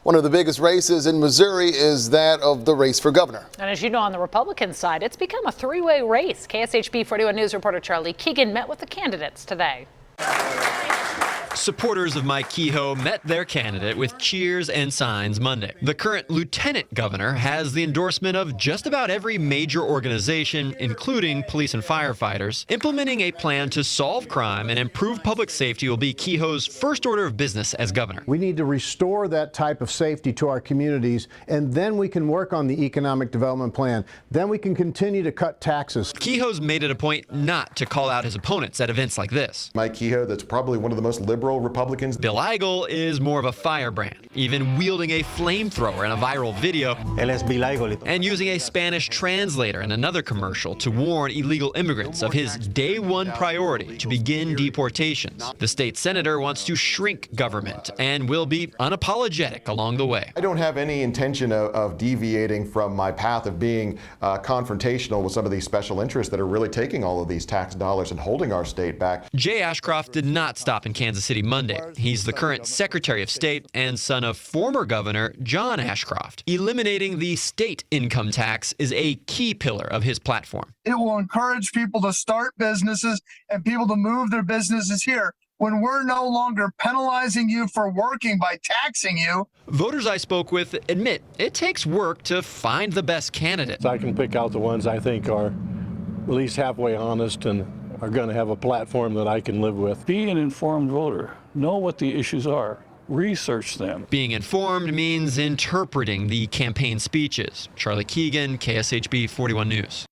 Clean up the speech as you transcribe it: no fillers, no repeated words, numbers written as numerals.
One of the biggest races in Missouri is that of the race for governor. And as you know, on the Republican side, it's become a three-way race. KSHB 41 News reporter Charlie Keegan met with the candidates today. Supporters of Mike Kehoe met their candidate with cheers and signs Monday. The current lieutenant governor has the endorsement of just about every major organization, including police and firefighters. Implementing a plan to solve crime and improve public safety will be Kehoe's first order of business as governor. We need to restore that type of safety to our communities, and then we can work on the economic development plan. Then we can continue to cut taxes. Kehoe's made it a point not to call out his opponents at events like this. Mike Kehoe, that's probably one of the most liberal Republicans. Bill Eigel is more of a firebrand, even wielding a flamethrower in a viral video and using a Spanish translator in another commercial to warn illegal immigrants of his day one priority to begin deportations. The state senator wants to shrink government and will be unapologetic along the way. I don't have any intention of deviating from my path of being confrontational with some of these special interests that are really taking all of these tax dollars and holding our state back. Jay Ashcroft did not stop in Kansas City Monday. He's the current Secretary of State and son of former Governor John Ashcroft. Eliminating the state income tax is a key pillar of his platform. It will encourage people to start businesses and people to move their businesses here. When we're no longer penalizing you for working by taxing you. Voters I spoke with admit it takes work to find the best candidate. I can pick out the ones I think are at least halfway honest and are going to have a platform that I can live with. Be an informed voter. Know what the issues are. Research them. Being informed means interpreting the campaign speeches. Charlie Keegan, KSHB 41 News.